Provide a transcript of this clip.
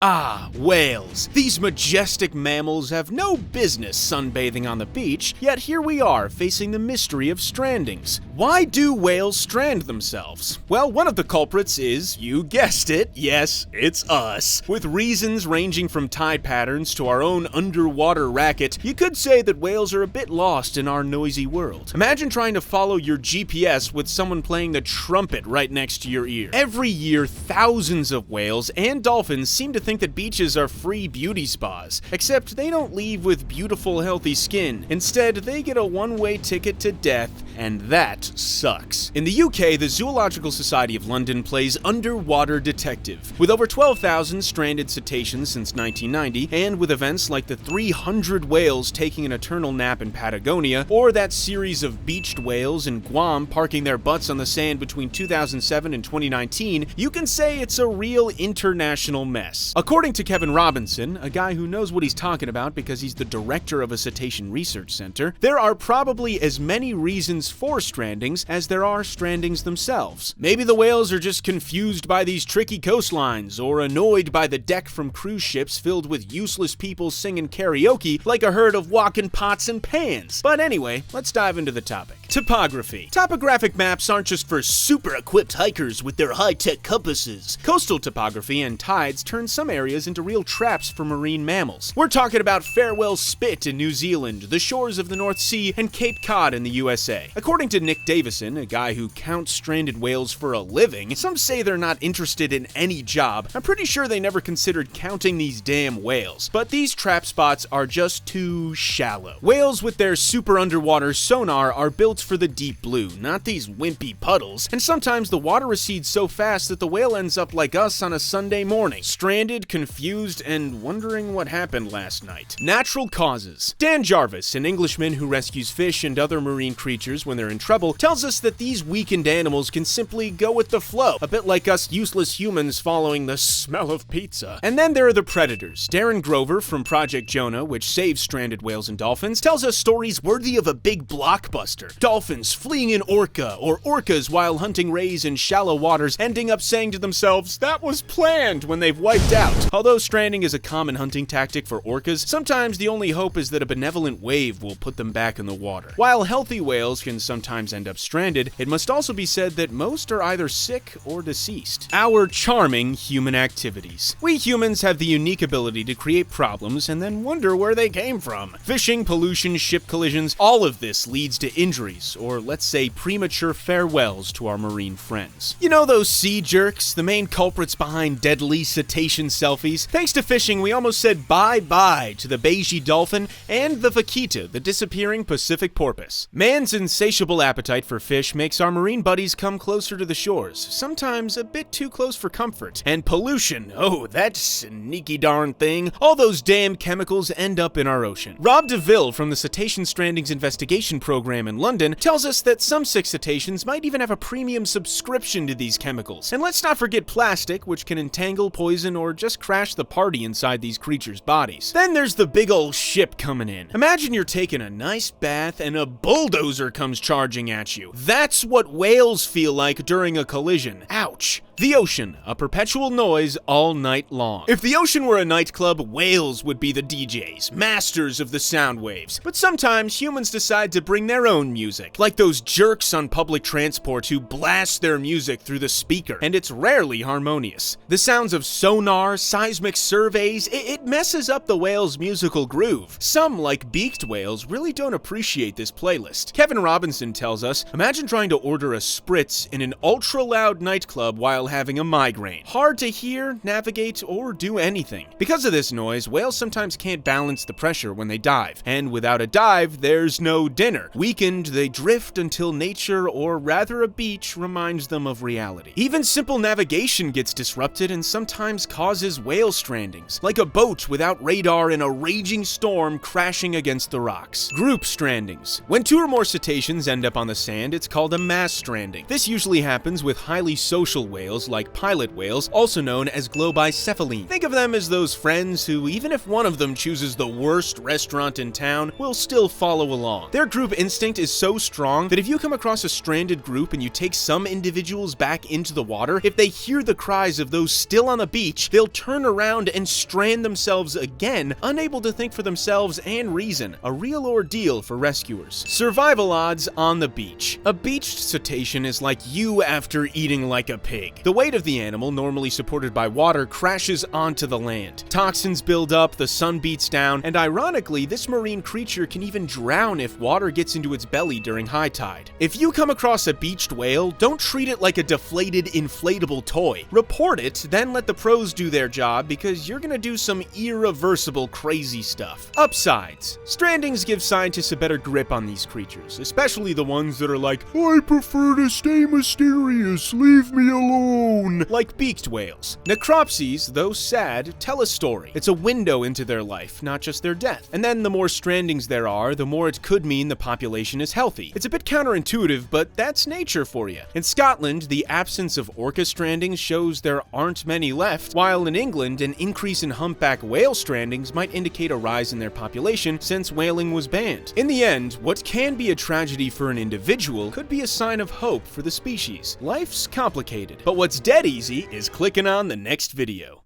Ah, whales. These majestic mammals have no business sunbathing on the beach, yet here we are facing the mystery of strandings. Why do whales strand themselves? Well, one of the culprits is, you guessed it, yes, it's us. With reasons ranging from tide patterns to our own underwater racket, you could say that whales are a bit lost in our noisy world. Imagine trying to follow your GPS with someone playing the trumpet right next to your ear. Every year, thousands of whales and dolphins seem to think that beaches are free beauty spas, except they don't leave with beautiful, healthy skin. Instead, they get a one-way ticket to death, and that sucks. In the UK, the Zoological Society of London plays underwater detective. With over 12,000 stranded cetaceans since 1990, and with events like the 300 whales taking an eternal nap in Patagonia, or that series of beached whales in Guam parking their butts on the sand between 2007 and 2019, you can say it's a real international mess. According to Kevin Robinson, a guy who knows what he's talking about because he's the director of a cetacean research center, there are probably as many reasons for strandings as there are strandings themselves. Maybe the whales are just confused by these tricky coastlines, or annoyed by the deck from cruise ships filled with useless people singing karaoke like a herd of walking pots and pans. But anyway, let's dive into the topic. Topography. Topographic maps aren't just for super-equipped hikers with their high-tech compasses. Coastal topography and tides turn some areas into real traps for marine mammals. We're talking about Farewell Spit in New Zealand, the shores of the North Sea, and Cape Cod in the USA. According to Nick Davison, a guy who counts stranded whales for a living, some say they're not interested in any job. I'm pretty sure they never considered counting these damn whales. But these trap spots are just too shallow. Whales with their super underwater sonar are built for the deep blue, not these wimpy puddles, and sometimes the water recedes so fast that the whale ends up like us on a Sunday morning, stranded, confused, and wondering what happened last night. Natural causes. Dan Jarvis, an Englishman who rescues fish and other marine creatures when they're in trouble, tells us that these weakened animals can simply go with the flow, a bit like us useless humans following the smell of pizza. And then there are the predators. Darren Grover from Project Jonah, which saves stranded whales and dolphins, tells us stories worthy of a big blockbuster. Dolphins fleeing an orca, or orcas while hunting rays in shallow waters ending up saying to themselves, "That was planned," when they've wiped out. Although stranding is a common hunting tactic for orcas, sometimes the only hope is that a benevolent wave will put them back in the water. While healthy whales can sometimes end up stranded, it must also be said that most are either sick or deceased. Our charming human activities. We humans have the unique ability to create problems and then wonder where they came from. Fishing, pollution, ship collisions, all of this leads to injuries, or let's say premature farewells to our marine friends. You know those sea jerks, the main culprits behind deadly cetacean selfies? Thanks to fishing, we almost said bye-bye to the beige dolphin and the vaquita, the disappearing Pacific porpoise. Man's insatiable appetite for fish makes our marine buddies come closer to the shores, sometimes a bit too close for comfort. And pollution, oh, that sneaky darn thing. All those damn chemicals end up in our ocean. Rob DeVille from the Cetacean Strandings Investigation Program in London tells us that some sick cetaceans might even have a premium subscription to these chemicals. And let's not forget plastic, which can entangle, poison, or just crash the party inside these creatures' bodies. Then there's the big ol' ship coming in. Imagine you're taking a nice bath and a bulldozer comes charging at you. That's what whales feel like during a collision. Ouch. The ocean, a perpetual noise all night long. If the ocean were a nightclub, whales would be the DJs, masters of the sound waves. But sometimes humans decide to bring their own music, like those jerks on public transport who blast their music through the speaker, and it's rarely harmonious. The sounds of sonar, seismic surveys, it messes up the whale's musical groove. Some, like beaked whales, really don't appreciate this playlist. Kevin Robinson tells us, imagine trying to order a spritz in an ultra-loud nightclub while having a migraine. Hard to hear, navigate, or do anything. Because of this noise, whales sometimes can't balance the pressure when they dive, and without a dive, there's no dinner. Weakened, they drift until nature, or rather a beach, reminds them of reality. Even simple navigation gets disrupted and sometimes causes whale strandings, like a boat without radar in a raging storm crashing against the rocks. Group strandings. When two or more cetaceans end up on the sand, it's called a mass stranding. This usually happens with highly social whales whales like pilot whales, also known as globicephalene. Think of them as those friends who, even if one of them chooses the worst restaurant in town, will still follow along. Their group instinct is so strong that if you come across a stranded group and you take some individuals back into the water, if they hear the cries of those still on the beach, they'll turn around and strand themselves again, unable to think for themselves and reason. A real ordeal for rescuers. Survival odds on the beach. A beached cetacean is like you after eating like a pig. The weight of the animal, normally supported by water, crashes onto the land. Toxins build up, the sun beats down, and ironically, this marine creature can even drown if water gets into its belly during high tide. If you come across a beached whale, don't treat it like a deflated, inflatable toy. Report it, then let the pros do their job, because you're gonna do some irreversible crazy stuff. Upsides. Strandings give scientists a better grip on these creatures, especially the ones that are like, "I prefer to stay mysterious, leave me alone," like beaked whales. Necropsies, though sad, tell a story. It's a window into their life, not just their death. And then the more strandings there are, the more it could mean the population is healthy. It's a bit counterintuitive, but that's nature for you. In Scotland, the absence of orca strandings shows there aren't many left, while in England, an increase in humpback whale strandings might indicate a rise in their population since whaling was banned. In the end, what can be a tragedy for an individual could be a sign of hope for the species. Life's complicated, but what's dead easy is clicking on the next video.